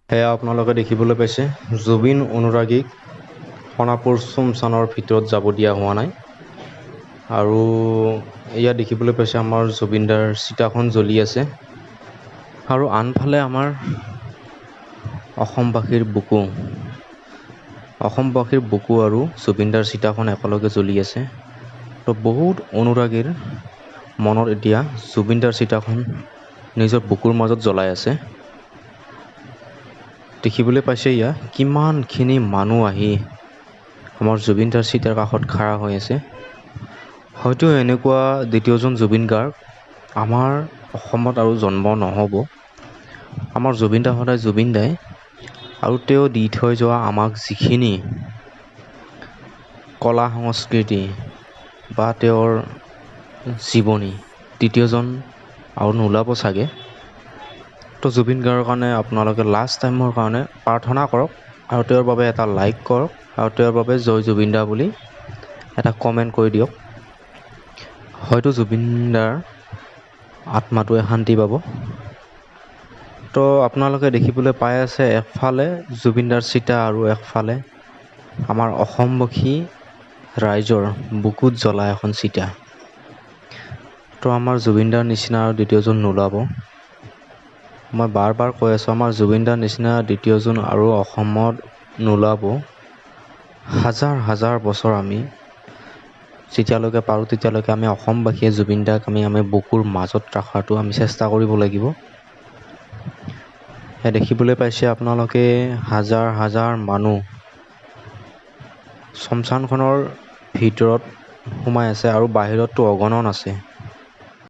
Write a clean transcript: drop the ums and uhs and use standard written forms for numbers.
সেয়া আপোনালোকে দেখিবলৈ পাইছে জুবিন অনুৰাগীক সোণাপুৰ শ্মশানৰ ভিতৰত যাব দিয়া হোৱা নাই। আৰু ইয়াত দেখিবলৈ পাইছে আমাৰ জুবিনদাৰ চিতাখন জ্বলি আছে। আৰু আনফালে আমাৰ অসমবাসীৰ বুকু আৰু জুবিনদাৰ চিতাখন একেলগে জ্বলি আছে। তো বহুত অনুৰাগীৰ মনত এতিয়া জুবিনদাৰ চিতাখন নিজৰ বুকুৰ মাজত জ্বলাই আছে। দেখিবলৈ পাইছে ইয়াত কিমানখিনি মানুহ আহি আমাৰ জুবিনদাৰ চিতাৰ কাষত খাৰা হৈ আছে। হয়তো এনেকুৱা দ্বিতীয়জন জুবিন গাৰ্গ আমাৰ অসমত আৰু জন্ম নহ'ব। আমাৰ জুবিনদা সদায় জুবিনদাই, আৰু তেওঁ দি থৈ যোৱা আমাক যিখিনি কলা সংস্কৃতি বা তেওঁৰ জীৱনী, দ্বিতীয়জন আৰু নোলাব চাগে। তো জুবিন গাৰ্গৰ কাৰণে আপোনালোকে লাষ্ট টাইমৰ কাৰণে প্ৰাৰ্থনা কৰক, আৰু তেওঁৰ বাবে এটা লাইক কৰক, আৰু তেওঁৰ বাবে জয় জুবিনদা বুলি এটা কমেণ্ট কৰি দিয়ক। হয়তো জুবিনদাৰ আত্মাটোৱে শান্তি পাব। তো আপোনালোকে দেখিবলৈ পাই আছে একফালে জুবিনদাৰ চিতা আৰু একফালে আমাৰ অসমবাসী ৰাইজৰ বুকুত জ্বলা এখন চিতা। তো আমাৰ জুবিনদাৰ নিচিনা আৰু দ্বিতীয়জন নোলাব। মই বাৰ বাৰ কৈ আছোঁ, আমাৰ জুবিনদাৰ নিচিনা দ্বিতীয়জন আৰু অসমত নোলাব। হাজাৰ হাজাৰ বছৰ আমি যেতিয়ালৈকে পাৰোঁ তেতিয়ালৈকে আমি অসমবাসীয়ে জুবিনদাক আমি বুকুৰ মাজত ৰখাটো আমি চেষ্টা কৰিব লাগিব। দেখিবলৈ পাইছে আপোনালোকে হাজাৰ হাজাৰ মানুহ শ্মশানখনৰ ভিতৰত সোমাই আছে, আৰু বাহিৰততো অগণন আছে।